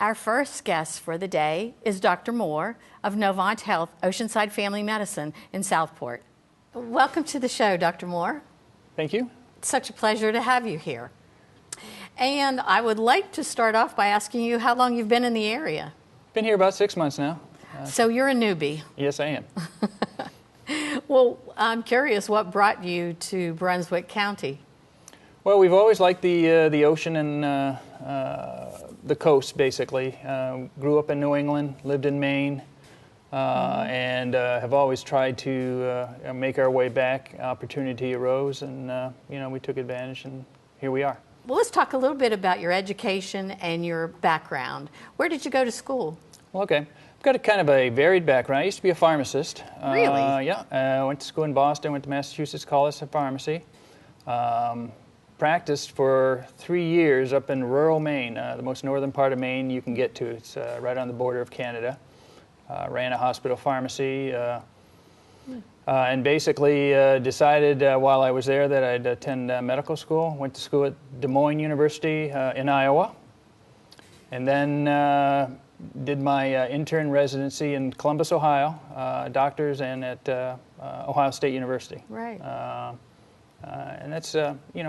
Our first guest for the day is Dr. Moore of Novant Health, Oceanside Family Medicine in Southport. Welcome to the show, Dr. Moore. Thank you. It's such a pleasure to have you here. And I would like to start off by asking you how long you've been in the area. Been here about 6 months now. So you're a newbie. Yes, I am. Well, I'm curious what brought you to Brunswick County? Well, we've always liked the ocean and the coast, basically. Grew up in New England, lived in Maine, and have always tried to make our way back. Opportunity arose, and we took advantage, and here we are. Well, let's talk a little bit about your education and your background. Where did you go to school? Well, okay. I've got a kind of a varied background. I used to be a pharmacist. Really? Yeah. I went to school in Boston, went to Massachusetts College of Pharmacy. Practiced for 3 years up in rural Maine, the most northern part of Maine you can get to. It's right on the border of Canada. Ran a hospital pharmacy and basically decided while I was there that I'd attend medical school. Went to school at Des Moines University in Iowa. And then did my intern residency in Columbus, Ohio, doctors, and at Ohio State University. Right. And that's,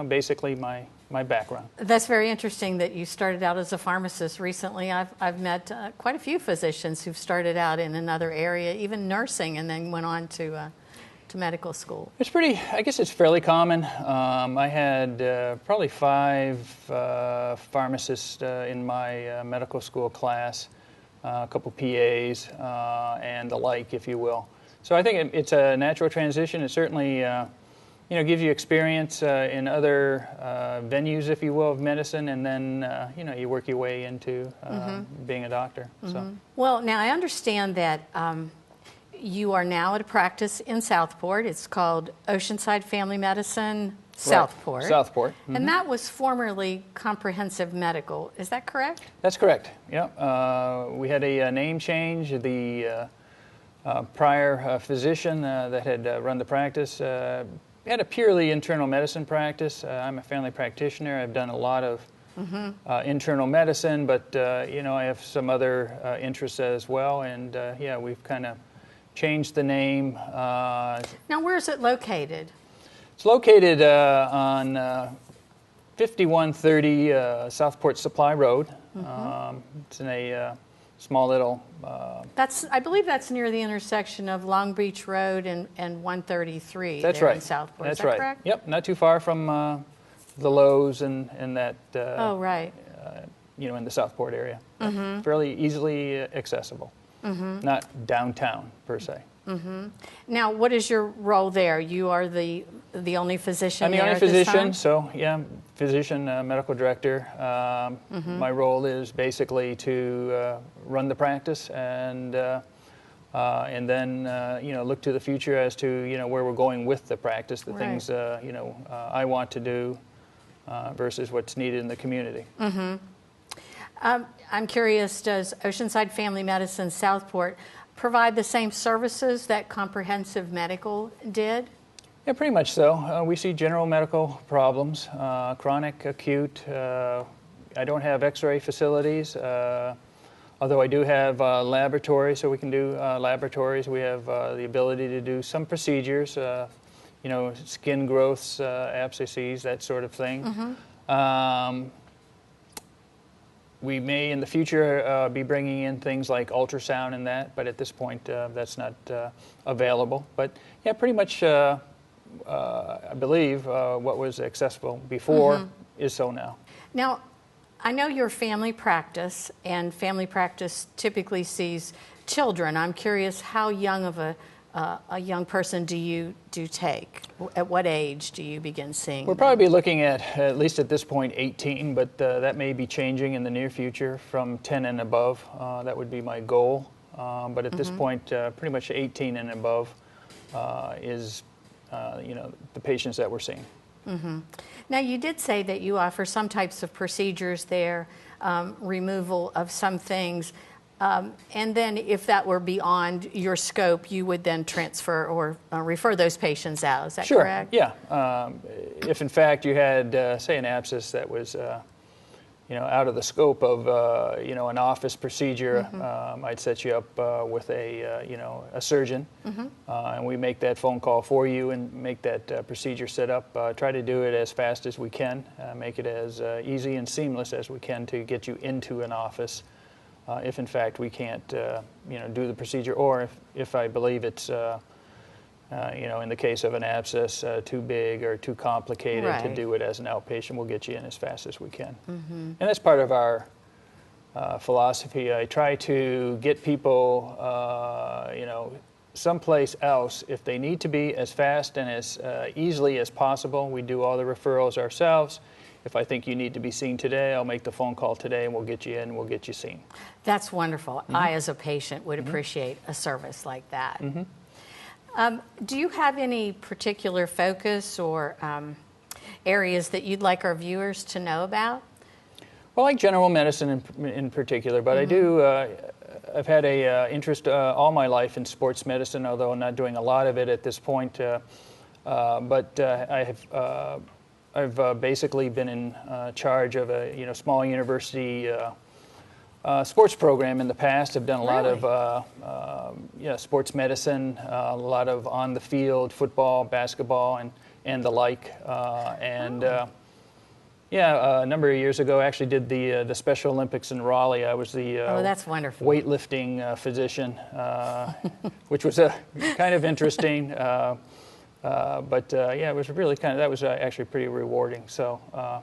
basically my background. That's very interesting that you started out as a pharmacist recently. I've met quite a few physicians who've started out in another area, even nursing, and then went on to medical school. It's I guess it's fairly common. I had probably 5 pharmacists in my medical school class, a couple PAs, and the like, if you will. So I think it's a natural transition. It certainly gives you experience in other venues, if you will, of medicine, and then, you work your way into being a doctor. So. Well, now I understand that you are now at a practice in Southport. It's called Oceanside Family Medicine, Southport. Right. Southport. Mm-hmm. And that was formerly Comprehensive Medical. Is that correct? That's correct, yeah. We had a name change. The prior physician that had run the practice had a purely internal medicine practice. I'm a family practitioner. I've done a lot of internal medicine, but I have some other interests as well. And we've kind of changed the name. Now, where is it located? It's located on 5130 Southport Supply Road. It's in a small little... I believe that's near the intersection of Long Beach Road and 133. That's there right. In Southport. That's Is that right. correct? Yep, not too far from the Lowe's and that. Oh, right. In the Southport area. Fairly easily accessible. Not downtown per se. Now, what is your role there? You are the only physician. I'm the only physician, so yeah, physician, medical director. My role is basically to run the practice and then look to the future as to where we're going with the practice, the things I want to do versus what's needed in the community. I'm curious, does Oceanside Family Medicine Southport provide the same services that Comprehensive Medical did? Yeah, pretty much so. We see general medical problems, chronic, acute. I don't have x-ray facilities, although I do have laboratories, so we can do laboratories. We have the ability to do some procedures, skin growths, abscesses, that sort of thing. We may in the future be bringing in things like ultrasound and that, but at this point that's not available. But yeah, pretty much I believe what was accessible before is so now. Now, I know your family practice, and family practice typically sees children. I'm curious, how young of a young person do you take? At what age do you begin seeing We'll them? probably be looking at least at this point, 18, but that may be changing in the near future from 10 and above. That would be my goal. But at this point, pretty much 18 and above is, the patients that we're seeing. Now, you did say that you offer some types of procedures there, removal of some things. And then if that were beyond your scope, you would then transfer or refer those patients out. Is that correct? Sure, yeah. If in fact you had, say, an abscess that was, out of the scope of, an office procedure. I'd set you up with a surgeon, and we make that phone call for you and make that procedure set up. Try to do it as fast as we can, make it as easy and seamless as we can to get you into an office. If in fact we can't, do the procedure, or if I believe it's, in the case of an abscess, too big or too complicated to do it as an outpatient, we'll get you in as fast as we can. And that's part of our philosophy. I try to get people, someplace else if they need to be, as fast and as easily as possible. We do all the referrals ourselves. If I think you need to be seen today, I'll make the phone call today and we'll get you in, we'll get you seen. That's wonderful. I, as a patient, would appreciate a service like that. Do you have any particular focus or areas that you'd like our viewers to know about? Well, I like general medicine in particular, but I do, I've had a interest all my life in sports medicine, although I'm not doing a lot of it at this point. I've basically been in charge of a small university sports program in the past. I've done a lot of sports medicine, a lot of on the field football, basketball, and the like. A number of years ago, I actually did the Special Olympics in Raleigh. I was the that's wonderful. weightlifting physician, which was kind of interesting. It was really that was actually pretty rewarding. So,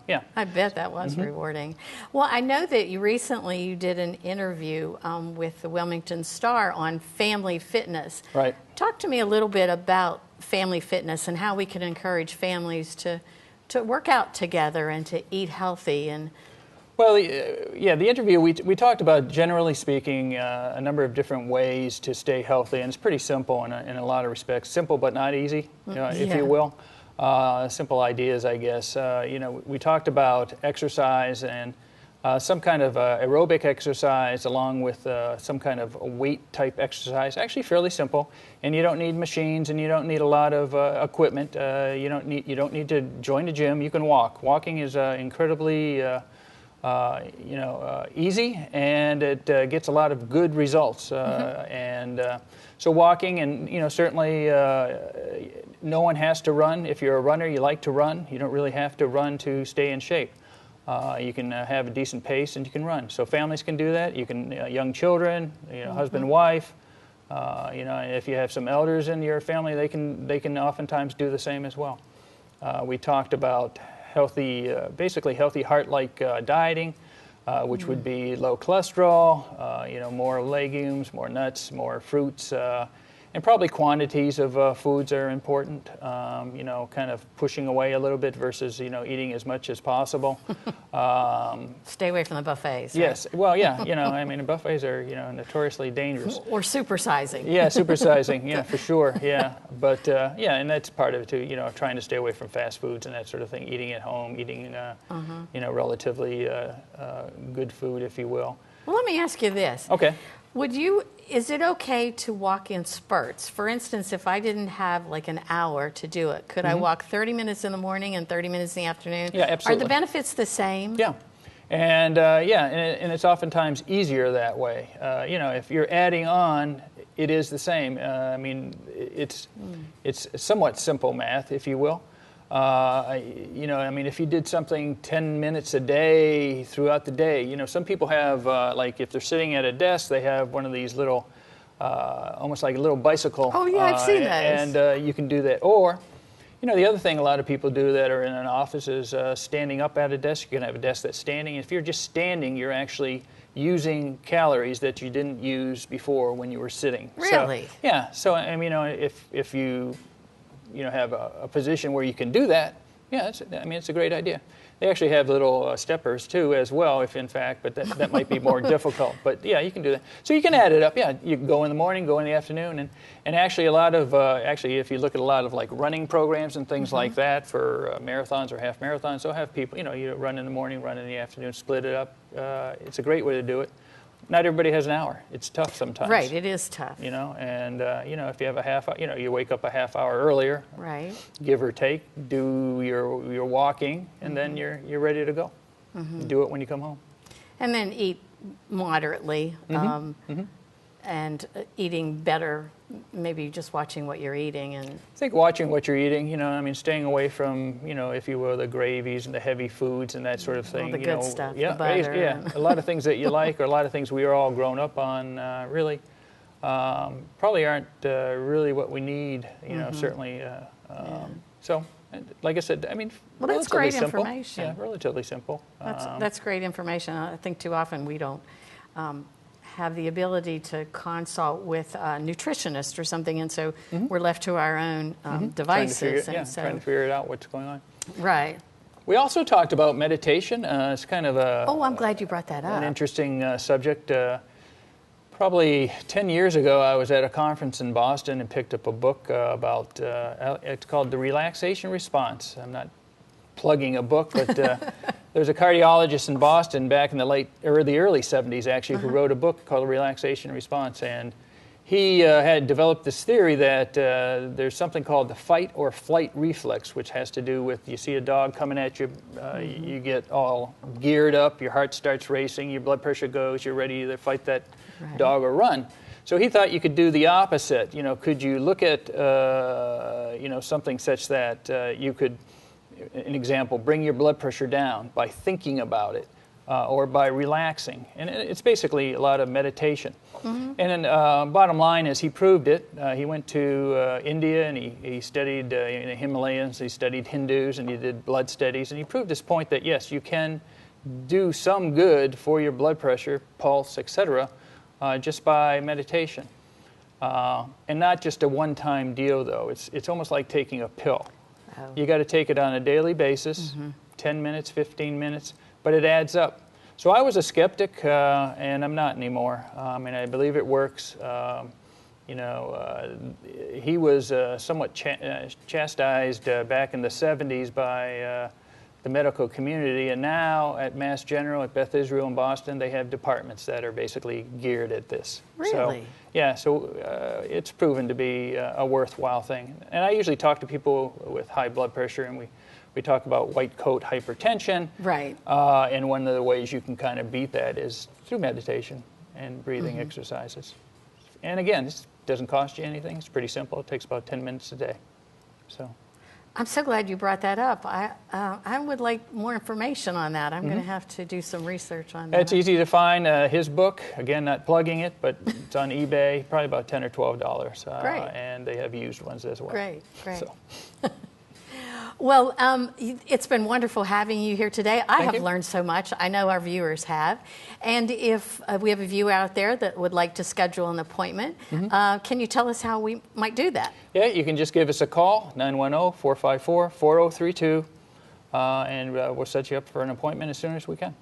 yeah. I bet that was rewarding. Well, I know that you did an interview with the Wilmington Star on family fitness. Right. Talk to me a little bit about family fitness and how we can encourage families to work out together and to eat healthy. And well, the interview, we talked about, generally speaking, a number of different ways to stay healthy, and it's pretty simple in a lot of respects. Simple but not easy, if you will. Simple ideas, I guess. We talked about exercise and some kind of aerobic exercise along with some kind of weight-type exercise. Actually fairly simple, and you don't need machines and you don't need a lot of equipment. You don't need to join a gym. You can walk. Walking is incredibly easy, and it gets a lot of good results. So walking, and certainly no one has to run. If you're a runner, you like to run. You don't really have to run to stay in shape. You can have a decent pace, and you can run. So families can do that. You can, young children, husband and wife. If you have some elders in your family, they can oftentimes do the same as well. We talked about basically healthy heart-like dieting, which would be low cholesterol, more legumes, more nuts, more fruits, and probably quantities of foods are important. Kind of pushing away a little bit versus eating as much as possible. Stay away from the buffets. Yes, right? well, yeah, buffets are notoriously dangerous. Or supersizing. Yeah, supersizing, for sure, yeah. But and that's part of it too. Trying to stay away from fast foods and that sort of thing. Eating at home, eating relatively good food, if you will. Well, let me ask you this. Okay. Is it okay to walk in spurts? For instance, if I didn't have like an hour to do it, could I walk 30 minutes in the morning and 30 minutes in the afternoon? Yeah, absolutely. Are the benefits the same? Yeah. And and it's oftentimes easier that way. If you're adding on, it is the same. It's somewhat simple math, if you will. If you did something 10 minutes a day throughout the day, some people have, like if they're sitting at a desk, they have one of these little, almost like a little bicycle. Oh, yeah, I've seen those. And you can do that. Or, the other thing a lot of people do that are in an office is standing up at a desk. You can have a desk that's standing. If you're just standing, you're actually using calories that you didn't use before when you were sitting. Really? So, yeah. So, if you have a position where you can do that, it's a great idea. They actually have little steppers too as well, if in fact, but that might be more difficult. But yeah, you can do that. So you can add it up. Yeah, you can go in the morning, go in the afternoon, and actually a lot of if you look at a lot of like running programs and things like that for marathons or half marathons, they'll have people you run in the morning, run in the afternoon, split it up. It's a great way to do it. Not everybody has an hour. It's tough sometimes. Right, it is tough. And if you have a half hour, you wake up a half hour earlier. Right. Give or take, do your walking, and then you're ready to go. Do it when you come home. And then eat moderately, and eating better, maybe just watching what you're eating. And I think watching what you're eating, I mean, staying away from, if you will, the gravies and the heavy foods and that sort of thing. all the good stuff, Yeah, the butter. yeah, a lot of things that you like, or a lot of things we are all grown up on, really probably aren't really what we need, certainly. So, like I said, I mean, well, that's great simple. information. Yeah, relatively simple. That's great information. I think too often we don't have the ability to consult with a nutritionist or something, and so we're left to our own devices. Trying to figure out what's going on. Right. We also talked about meditation. It's kind of I'm glad you brought that up. An interesting subject. Probably 10 years ago, I was at a conference in Boston and picked up a book about, it's called The Relaxation Response. I'm not plugging a book, but there's a cardiologist in Boston back in the early 70s, actually, who wrote a book called The Relaxation Response. And he had developed this theory that there's something called the fight or flight reflex, which has to do with, you see a dog coming at you, you get all geared up, your heart starts racing, your blood pressure goes, you're ready to either fight that dog or run. So he thought you could do the opposite. Could you look at, something such that you could, an example, bring your blood pressure down by thinking about it or by relaxing. And it's basically a lot of meditation. And then bottom line is he proved it. He went to India and he studied in the Himalayas, he studied Hindus, and he did blood studies. And he proved this point that, yes, you can do some good for your blood pressure, pulse, etc., just by meditation. And not just a one-time deal, though. It's almost like taking a pill. Oh. You got to take it on a daily basis, 10 minutes, 15 minutes, but it adds up. So I was a skeptic, and I'm not anymore. And I believe it works. He was somewhat chastised back in the 70s by the medical community, and now at Mass General, at Beth Israel in Boston, they have departments that are basically geared at this. Really? So it's proven to be a worthwhile thing. And I usually talk to people with high blood pressure, and we talk about white coat hypertension. Right. And one of the ways you can kind of beat that is through meditation and breathing exercises. And again, this doesn't cost you anything. It's pretty simple. It takes about 10 minutes a day. So. I'm so glad you brought that up. I would like more information on that. I'm going to have to do some research on that. It's easy to find. His book, again, not plugging it, but it's on eBay, probably about $10 or $12. Great. And they have used ones as well. Great. So. Well, it's been wonderful having you here today. I have learned so much. I know our viewers have. And if we have a viewer out there that would like to schedule an appointment, can you tell us how we might do that? Yeah, you can just give us a call, 910-454-4032, and we'll set you up for an appointment as soon as we can.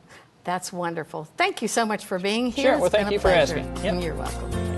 That's wonderful. Thank you so much for being here. Sure. Well, thank you for asking. Yep. You're welcome.